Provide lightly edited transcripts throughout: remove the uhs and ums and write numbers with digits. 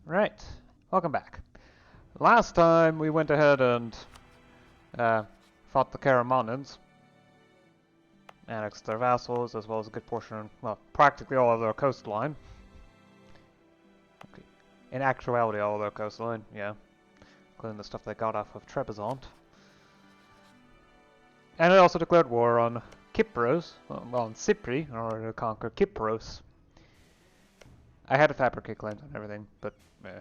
Right, welcome back. Last time we went ahead and fought the Karamanids, annexed their vassals, as well as a good portion, well, practically all of their coastline. Okay. In actuality, all of their coastline, yeah. Including the stuff they got off of Trebizond. And it also declared war on Kypros, well, on Cypri, in order to conquer Kypros. I had to fabricate claims and everything, but eh.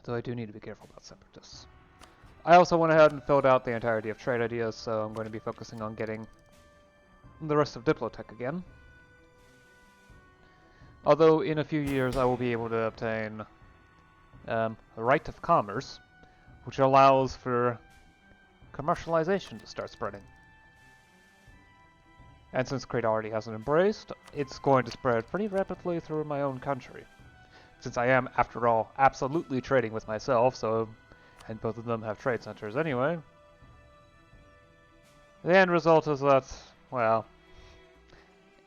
So I do need to be careful about separatists. I also went ahead and filled out the entirety of trade ideas, so I'm going to be focusing on getting the rest of Diplotech again. Although in a few years I will be able to obtain a right of commerce, which allows for commercialization to start spreading. And since Crete already hasn't embraced, it's going to spread pretty rapidly through my own country. Since I am, after all, absolutely trading with myself, and both of them have trade centers anyway. The end result is that, well,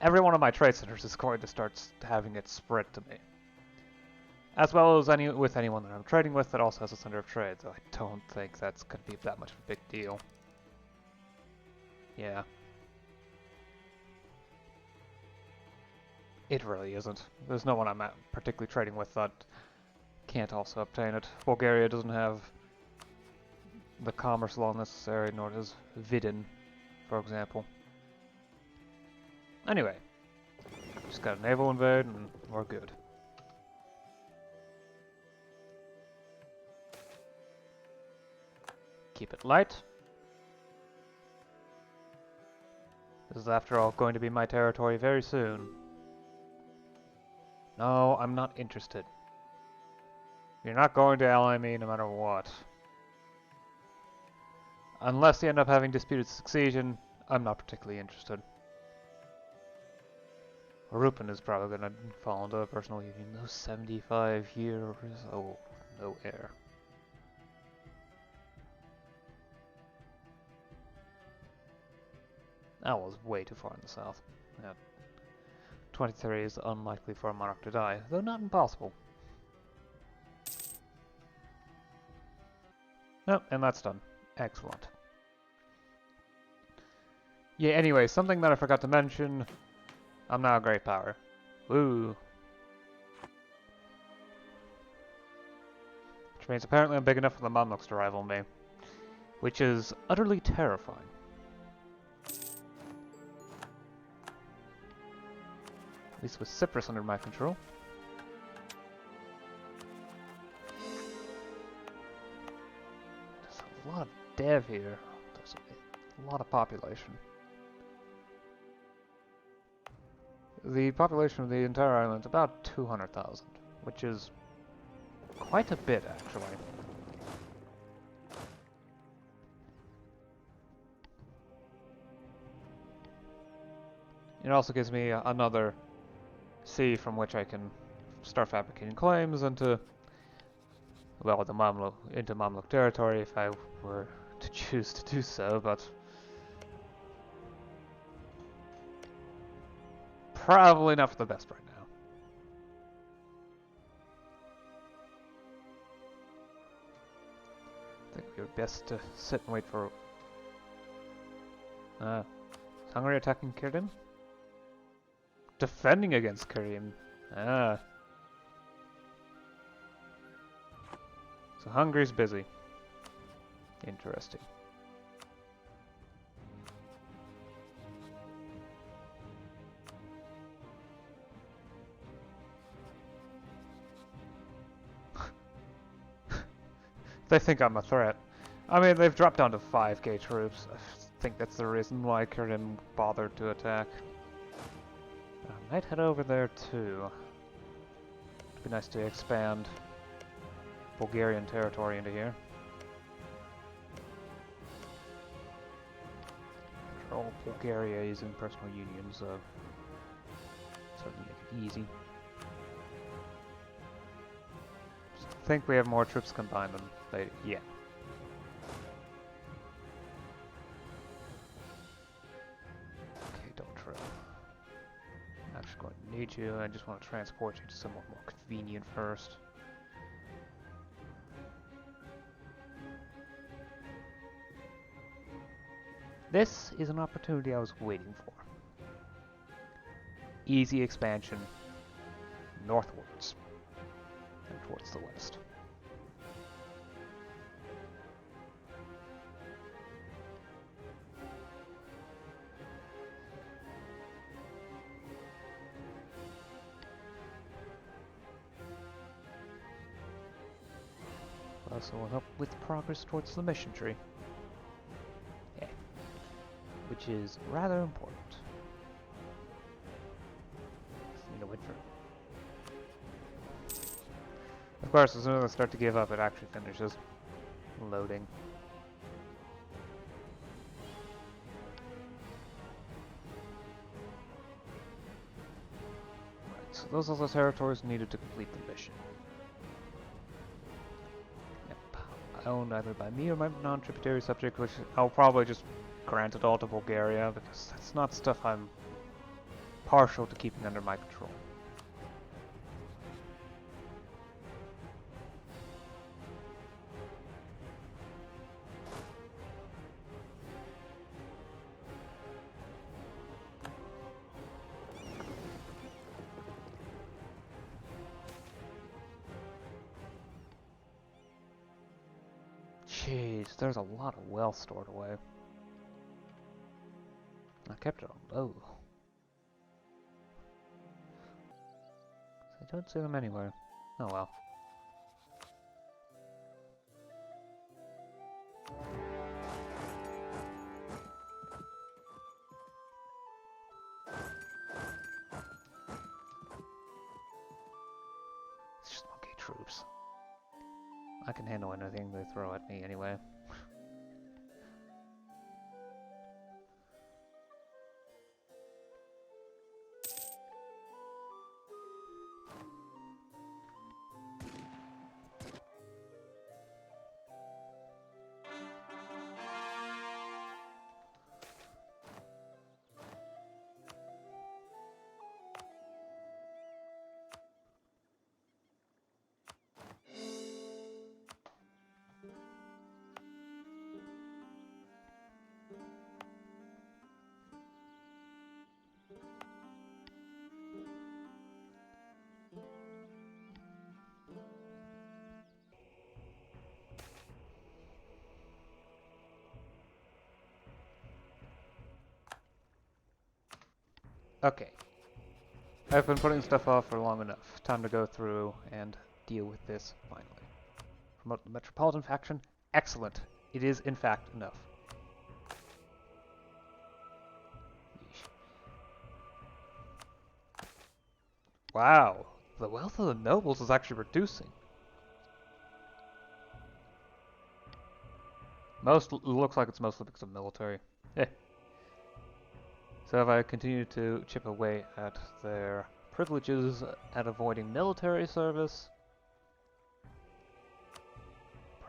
every one of my trade centers is going to start having it spread to me. As well as with anyone that I'm trading with that also has a center of trade, so I don't think that's going to be that much of a big deal. Yeah. It really isn't. There's no one I'm particularly trading with that can't also obtain it. Bulgaria doesn't have the commerce law necessary, nor does Vidin, for example. Anyway, just got a naval invade and we're good. Keep it light. This is, after all, going to be my territory very soon. No, I'm not interested. You're not going to ally me no matter what. Unless you end up having disputed succession, I'm not particularly interested. Rupin is probably going to fall into a personal union. Those 75 years, oh, no heir. That was way too far in the south. Yeah. 23 is unlikely for a monarch to die, though not impossible. Oh, and that's done. Excellent. Yeah, anyway, something that I forgot to mention. I'm now a great power. Woo! Which means apparently I'm big enough for the Mamluks to rival me. Which is utterly terrifying. At least with Cyprus under my control. There's a lot of dev here. There's a lot of population. The population of the entire island is about 200,000, which is quite a bit, actually. It also gives me another sea from which I can start fabricating claims into, well, into Mamluk territory if I were to choose to do so, but probably not for the best right now. I think we would best to sit and wait for... is Hungary attacking Kirin? Defending against Kirin. Ah. So Hungary's busy. Interesting. They think I'm a threat. I mean, they've dropped down to 5k troops. I think that's the reason why Kirin bothered to attack. I might head over there too. It'd be nice to expand Bulgarian territory into here. All Bulgaria is in personal unions, so certainly make it easy. I think we have more troops combined than they... yeah. Okay, don't drill. Actually going to need you. I just want to transport you to somewhere more convenient first. This is an opportunity I was waiting for. Easy expansion northwards and towards the west. Also will help with progress towards the mission tree. Yeah. Which is rather important. Just need to wait for it. Of course, as soon as I start to give up, it actually finishes loading. Right, so those are the territories needed to complete the mission. Owned either by me or my non-tributary subject, which I'll probably just grant it all to Bulgaria, because that's not stuff I'm partial to keeping under my control. Jeez, there's a lot of wealth stored away. I kept it on low. I don't see them anywhere. Oh well. It's just monkey troops. I can handle anything they throw at me anyway. Okay. I've been putting stuff off for long enough. Time to go through and deal with this finally. Promote the Metropolitan faction. Excellent. It is, in fact, enough. Yeesh. Wow. The wealth of the nobles is actually reducing. Looks like it's mostly because of military. Eh. So if I continue to chip away at their privileges at avoiding military service,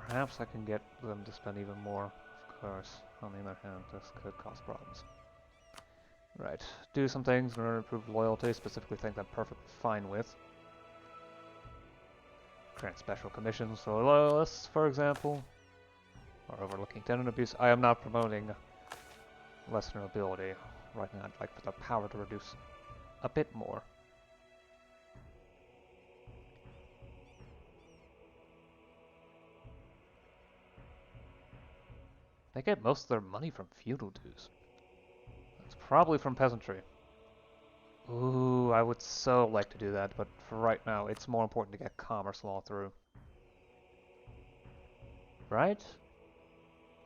perhaps I can get them to spend even more. Of course, on the other hand, this could cause problems. Right, do some things in order to improve loyalty, specifically things I'm perfectly fine with. Grant special commissions for loyalists, for example. Or overlooking tenant abuse. I am not promoting lesser nobility. Right now, I'd like for the power to reduce a bit more. They get most of their money from feudal dues. That's probably from peasantry. Ooh, I would so like to do that, but for right now, it's more important to get commerce law through. Right?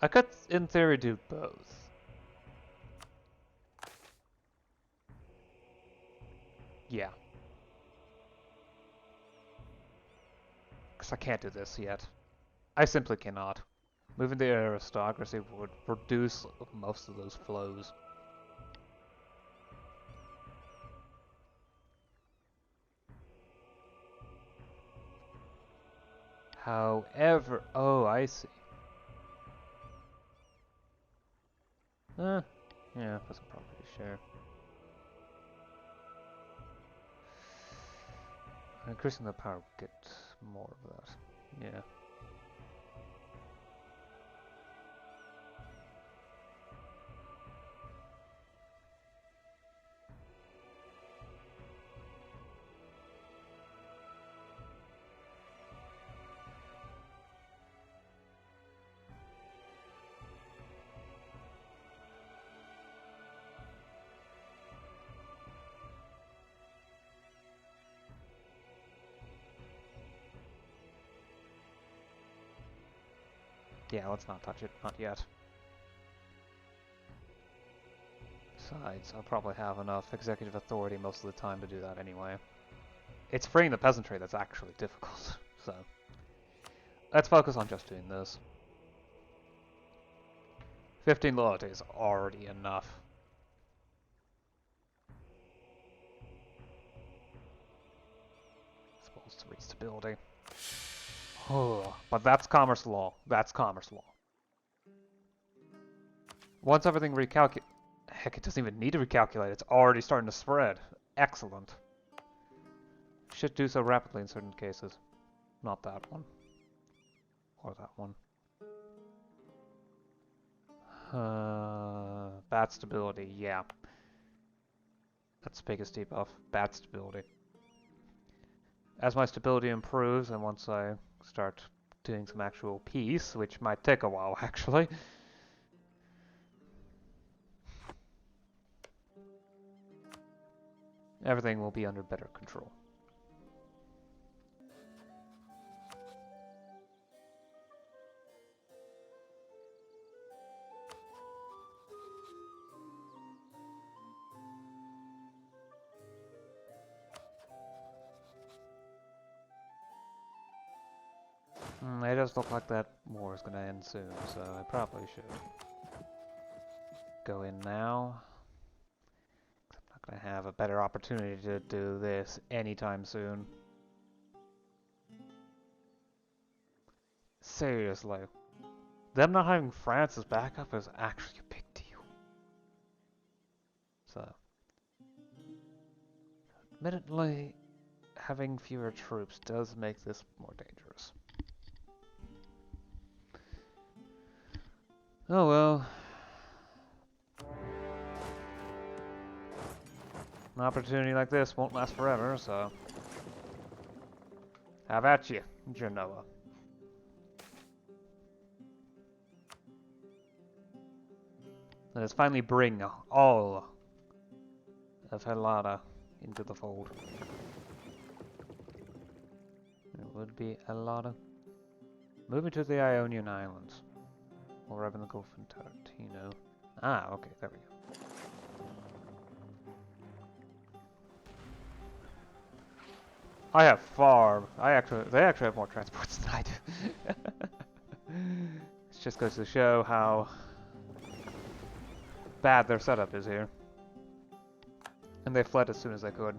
I could, in theory, do both. Yeah. Because I can't do this yet. I simply cannot. Moving the aristocracy would reduce most of those flows. However, oh, I see. Yeah, that's a property share. Increasing the power will get more of that. Yeah. Yeah, let's not touch it. Not yet. Besides, I'll probably have enough executive authority most of the time to do that anyway. It's freeing the peasantry that's actually difficult, so... Let's focus on just doing this. 15 loyalty is already enough. I suppose 3 stability. Oh, but that's commerce law. That's commerce law. Once everything recalculates... Heck, it doesn't even need to recalculate. It's already starting to spread. Excellent. Should do so rapidly in certain cases. Not that one. Or that one. Bad stability, yeah. That's the biggest debuff. Bad stability. As my stability improves, and once I start doing some actual peace, which might take a while actually, everything will be under better control. It does look like that war is going to end soon, so I probably should go in now. I'm not going to have a better opportunity to do this anytime soon. Seriously. Them not having France as backup is actually a big deal. So, admittedly, having fewer troops does make this more dangerous. Oh well. An opportunity like this won't last forever, so... Have at you, Genoa. Let us finally bring all of Helada into the fold. It would be Helada. Moving to the Ionian Islands. Or up in the Gulf and Tarantino. Ah, okay, there we go. They actually have more transports than I do. It just goes to show how bad their setup is here. And they fled as soon as they could.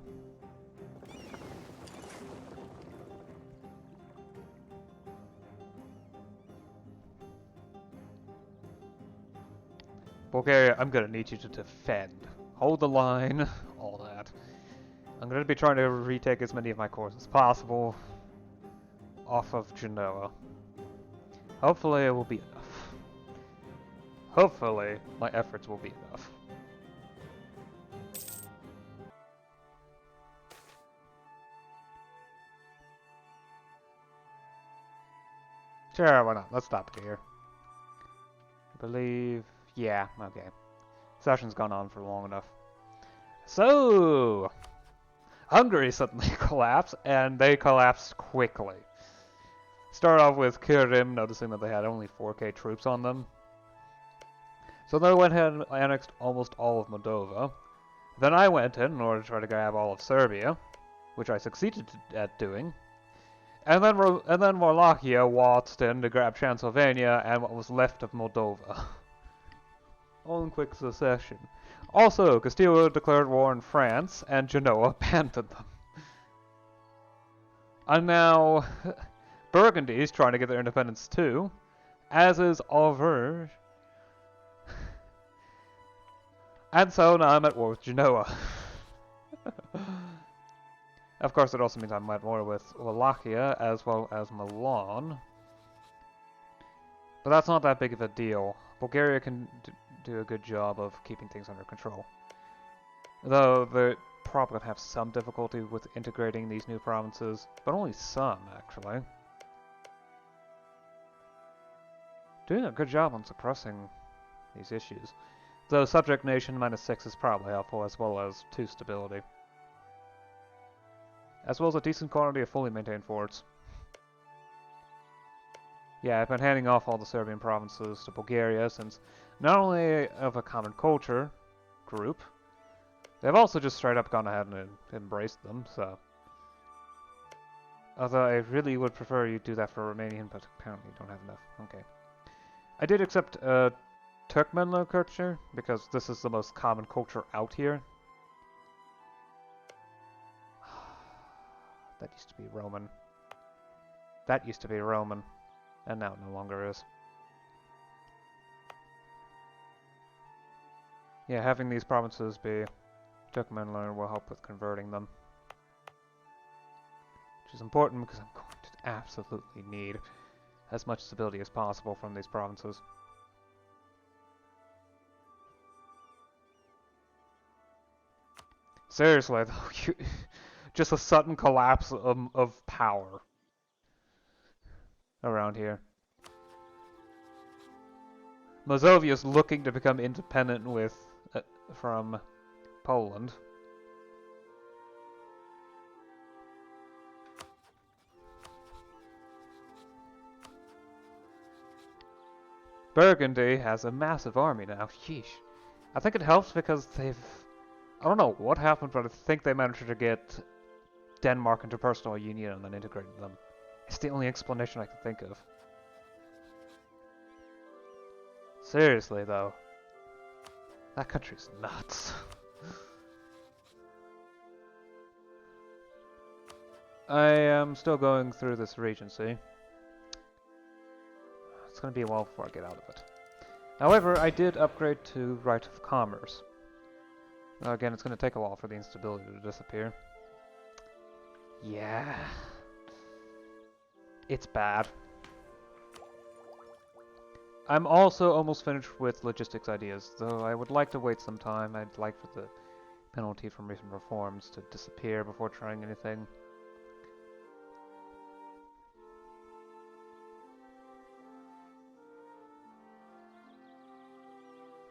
Bulgaria, I'm gonna need you to defend. Hold the line, all that. I'm gonna be trying to retake as many of my cores as possible off of Genoa. Hopefully it will be enough. Hopefully my efforts will be enough. Sure, why not? Let's stop it here. I believe... Yeah, okay. Session's gone on for long enough. So... Hungary suddenly collapsed, and they collapsed quickly. Start off with Kirim noticing that they had only 4K troops on them. So they went ahead and annexed almost all of Moldova. Then I went in order to try to grab all of Serbia, which I succeeded at doing. And then Wallachia waltzed in to grab Transylvania and what was left of Moldova. All in quick succession. Also, Castile declared war on France, and Genoa abandoned them. And now, Burgundy is trying to get their independence too, as is Auvergne. And so now I'm at war with Genoa. Of course, it also means I'm at war with Wallachia as well as Milan. But that's not that big of a deal. Bulgaria can do a good job of keeping things under control. Though they're probably going to have some difficulty with integrating these new provinces, but only some, actually. Doing a good job on suppressing these issues. Though subject nation -6 is probably helpful, as well as 2 stability. As well as a decent quantity of fully maintained forts. Yeah, I've been handing off all the Serbian provinces to Bulgaria since not only of a common culture group, they've also just straight up gone ahead and embraced them, so. Although I really would prefer you do that for Romanian, but apparently you don't have enough. Okay. I did accept Turkmenlo culture, because this is the most common culture out here. That used to be Roman. That used to be Roman. And now it no longer is. Yeah, having these provinces be Turkmenlo will help with converting them. Which is important because I'm going to absolutely need as much stability as possible from these provinces. Seriously though, just a sudden collapse of power around here. Mazovia is looking to become independent from Poland. Burgundy has a massive army now. Sheesh. I think it helps because they've... I don't know what happened, but I think they managed to get Denmark into personal union and then integrated them. It's the only explanation I can think of. Seriously, though. That country's nuts. I am still going through this regency. It's going to be a while before I get out of it. However, I did upgrade to Right of Commerce. Again, it's going to take a while for the instability to disappear. Yeah. It's bad. I'm also almost finished with logistics ideas, though I would like to wait some time. I'd like for the penalty from recent reforms to disappear before trying anything.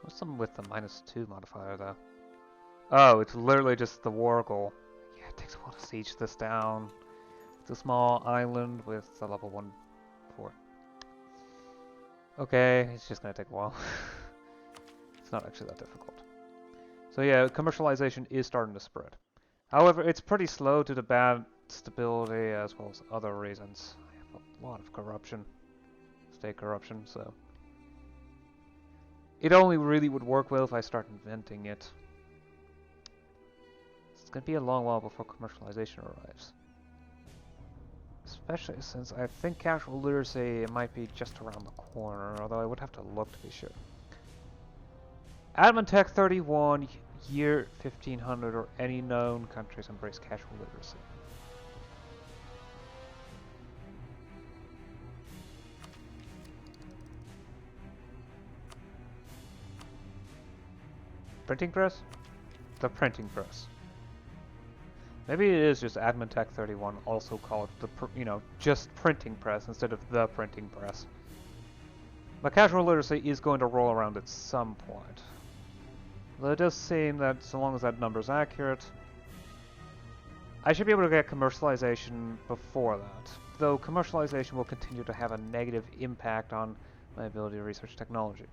What's something with the -2 modifier, though? Oh, it's literally just the war goal. Yeah, it takes a while to siege this down. It's a small island with a level 1 fort. Okay, it's just gonna take a while. It's not actually that difficult. So yeah, commercialization is starting to spread. However, it's pretty slow due to bad stability as well as other reasons. I have a lot of corruption, state corruption, so... It only really would work well if I start inventing it. It's gonna be a long while before commercialization arrives. Especially since I think casual literacy might be just around the corner, although I would have to look to be sure. Admin Tech 31, year 1500, or any known countries embrace casual literacy. Printing press? The printing press. Maybe it is just Admin Tech 31, also called the, just printing press instead of the printing press. But casual literacy is going to roll around at some point. Though it does seem that so long as that number is accurate, I should be able to get commercialization before that. Though commercialization will continue to have a negative impact on my ability to research technology.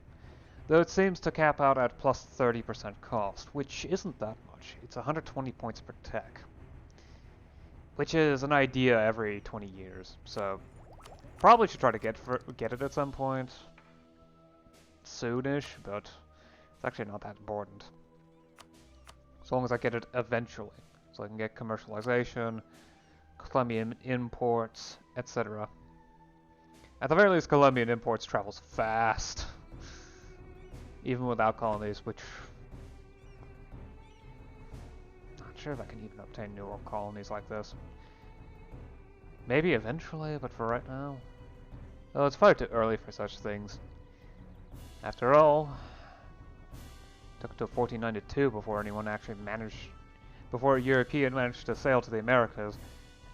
Though it seems to cap out at plus 30% cost, which isn't that much. It's 120 points per tech. Which is an idea every 20 years, so probably should try to get it at some point soonish, but it's actually not that important. As long as I get it eventually, so I can get commercialization, Colombian imports, etc. At the very least, Colombian imports travels fast, even without colonies, which not sure if I can even obtain new colonies like this. Maybe eventually, but for right now... Well, it's far too early for such things. After all, it took until 1492 before anyone actually managed... Before a European managed to sail to the Americas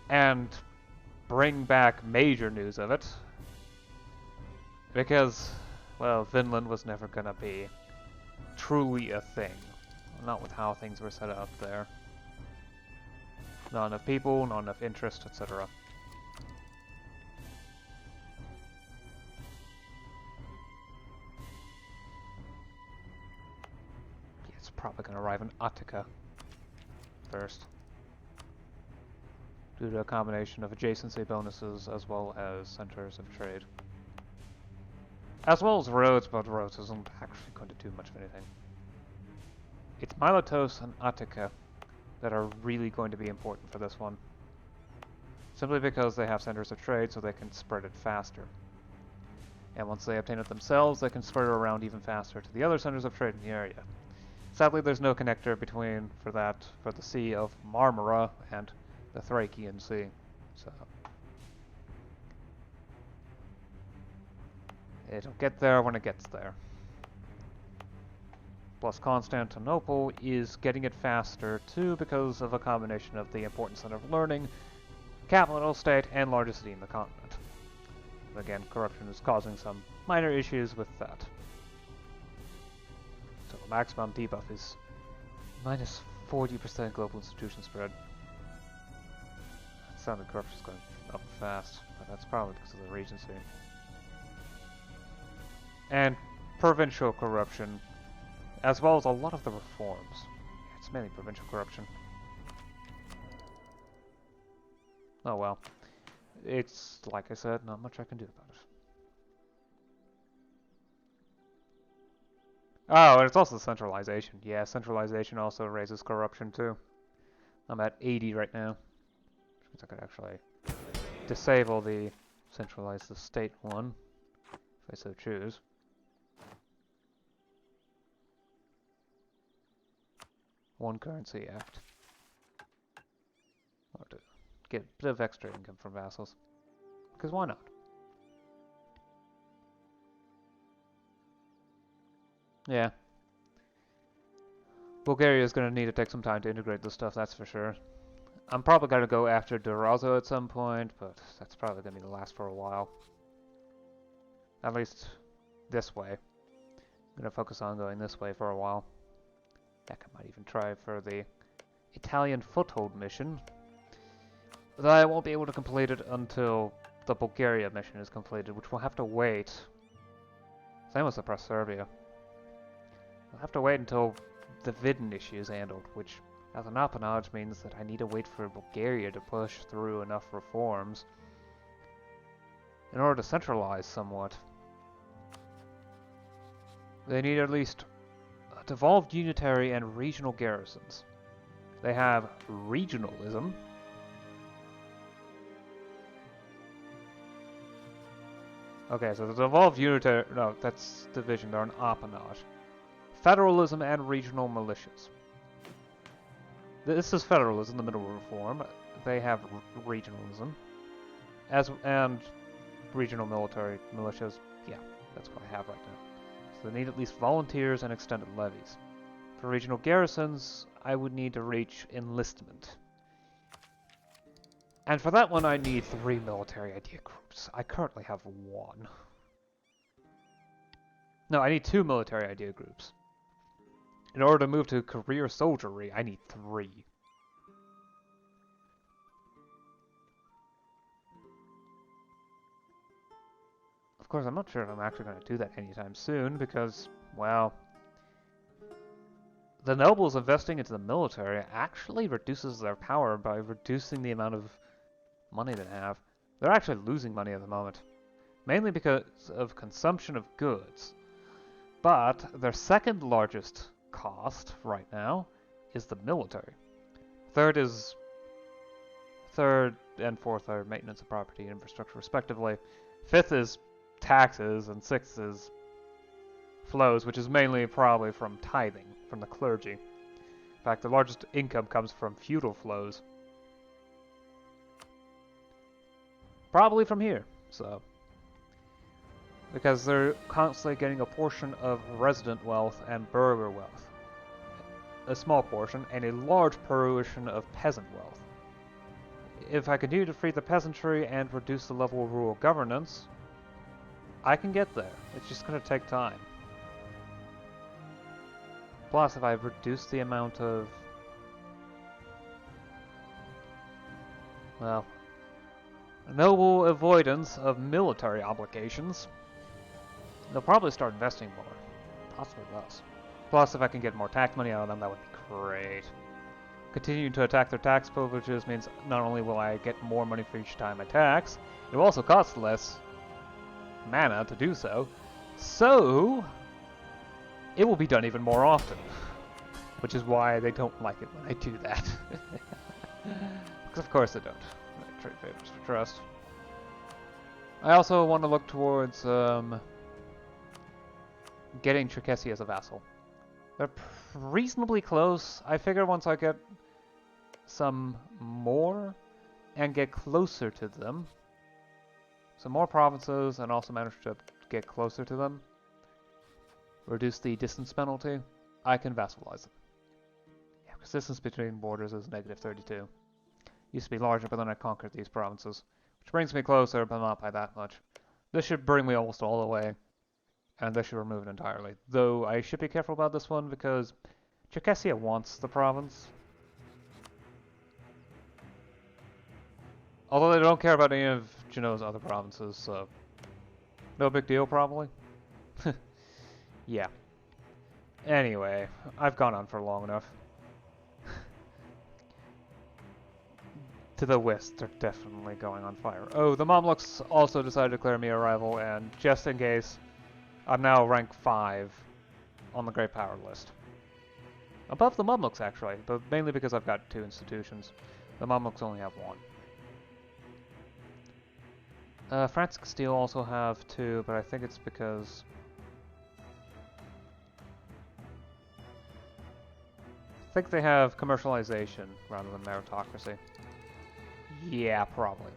and bring back major news of it. Because, well, Finland was never gonna be truly a thing. Not with how things were set up there. Not enough people, not enough interest, etc. It's probably gonna arrive in Attica first. Due to a combination of adjacency bonuses as well as centers of trade. As well as roads, but roads isn't actually going to do much of anything. It's Miletos and Attica that are really going to be important for this one. Simply because they have centers of trade so they can spread it faster. And once they obtain it themselves, they can spread it around even faster to the other centers of trade in the area. Sadly, there's no connector between for the Sea of Marmara and the Thracian Sea. So it'll get there when it gets there. Plus Constantinople is getting it faster too because of a combination of the important center of learning, capital state, and largest city in the continent. Again, corruption is causing some minor issues with that. So the maximum debuff is minus 40% global institution spread. It sounded corruption is going up fast, but that's probably because of the regency. And provincial corruption, as well as a lot of the reforms. It's mainly provincial corruption. Oh well. It's, like I said, not much I can do about it. Oh, and it's also centralization. Yeah, centralization also raises corruption too. I'm at 80 right now. Which means I could actually disable the centralize the state one, if I so choose. One currency act. Or to get a bit of extra income from vassals. Because why not? Yeah. Bulgaria is going to need to take some time to integrate this stuff, that's for sure. I'm probably going to go after Durazzo at some point, but that's probably going to be the last for a while. At least this way. I'm going to focus on going this way for a while. Heck, I might even try for the Italian foothold mission. Though I won't be able to complete it until the Bulgaria mission is completed, which will have to wait. Same with suppress Serbia. I'll have to wait until the Vidin issue is handled, which as an appanage means that I need to wait for Bulgaria to push through enough reforms in order to centralize somewhat. They need at least devolved unitary and regional garrisons. They have regionalism. Okay, so the devolved unitary, no, that's division, they're an appanage. Federalism and regional militias. This is federalism, the middle reform. They have regionalism. And regional military militias, yeah, that's what I have right now. So they need at least volunteers and extended levies. For regional garrisons, I would need to reach enlistment. And for that one, I need 3 military idea groups. I currently have 1. No, I need 2 military idea groups. In order to move to career soldiery, I need 3. Of course, I'm not sure if I'm actually going to do that anytime soon, because, well, the nobles investing into the military actually reduces their power by reducing the amount of money they have. They're actually losing money at the moment, mainly because of consumption of goods. But their second largest cost right now is the military. Third and fourth are maintenance of property and infrastructure respectively. Fifth is taxes, and sixth is flows, which is mainly probably from tithing from the clergy. fact, the largest income comes from feudal flows. Probably from here, so. Because they're constantly getting a portion of resident wealth and burgher wealth. A small portion, and a large portion of peasant wealth. If I continue to free the peasantry and reduce the level of rural governance, I can get there. It's just going to take time. Plus, if I reduce the amount of... well... noble avoidance of military obligations, they'll probably start investing more. Possibly less. Plus, if I can get more tax money out of them, that would be great. Continuing to attack their tax privileges means not only will I get more money for each time I tax, it will also cost less mana to do so. So, it will be done even more often. Which is why they don't like it when I do that. Because of course they don't. Trade favors for trust. I also want to look towards getting Treachery as a vassal. They're reasonably close. I figure once I get some more and get closer to them, some more provinces, and also manage to get closer to them, reduce the distance penalty, I can vassalize them. Yeah, because distance between borders is -32. Used to be larger, but then I conquered these provinces, which brings me closer, but not by that much. This should bring me almost all the way, and this should remove it entirely. Though I should be careful about this one because Treachery wants the province. Although they don't care about any of Genoa's other provinces, so no big deal probably. Yeah. Anyway, I've gone on for long enough. To the west, they're definitely going on fire. Oh, the Mamluks also decided to declare me a rival, and just in case, I'm now rank 5 on the Great Power list. Above the Mamluks, actually, but mainly because I've got 2 institutions. The Mamluks only have 1. France and Castile also have 2, but I think it's because... I think they have commercialization rather than meritocracy. Yeah, probably.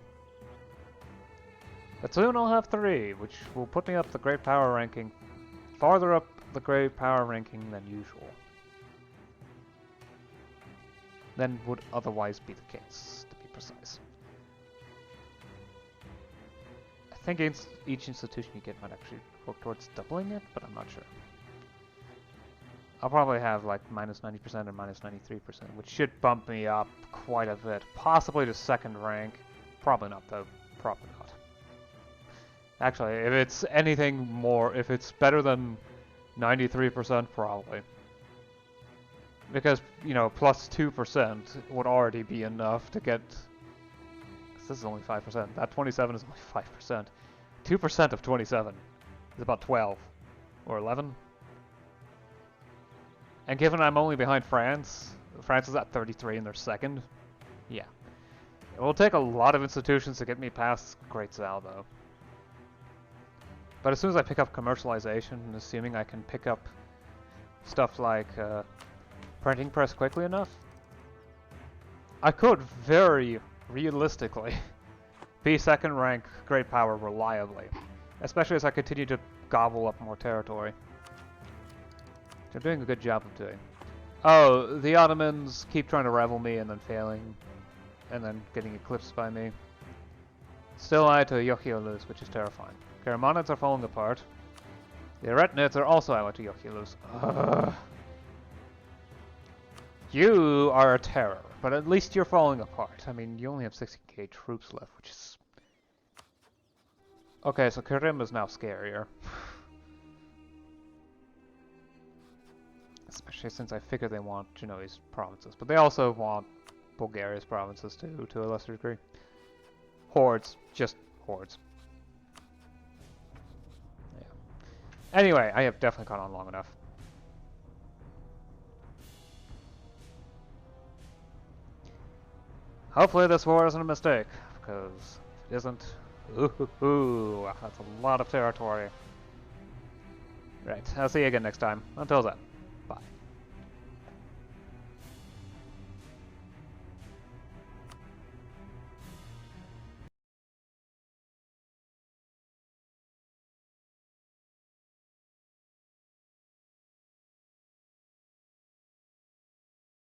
But soon I'll have 3, which will put me up the Great Power ranking, farther up the Great Power ranking than usual. Than would otherwise be the case, to be precise. I think each institution you get might actually work towards doubling it, but I'm not sure. I'll probably have like -90% or -93%, which should bump me up quite a bit. Possibly to 2nd rank. Probably not though. Probably not. Actually, if it's anything more, if it's better than 93%, probably. Because, you know, plus 2% would already be enough to get... This is only 5%. That 27 is only 5%. 2% of 27 is about 12. Or 11. And given I'm only behind France, France is at 33 and they're 2nd. Yeah. It will take a lot of institutions to get me past Great Zal, though. But as soon as I pick up commercialization, and assuming I can pick up stuff like printing press quickly enough, I could very realistically be 2nd rank Great Power reliably. Especially as I continue to gobble up more territory. They're doing a good job of doing. Oh, the Ottomans keep trying to rival me and then failing. And then getting eclipsed by me. Still allied to Yochiolus, which is terrifying. Karamanids are falling apart. The Eretnids are also allied to Yochiolus. You are a terror, but at least you're falling apart. I mean, you only have 60k troops left, which is... Okay, so Karim is now scarier. Especially since I figure they want Genoa's provinces. But they also want Bulgaria's provinces too, to a lesser degree. Hordes. Just hordes. Yeah. Anyway, I have definitely gone on long enough. Hopefully this war isn't a mistake, because if it isn't, ooh, that's a lot of territory. Right, I'll see you again next time. Until then.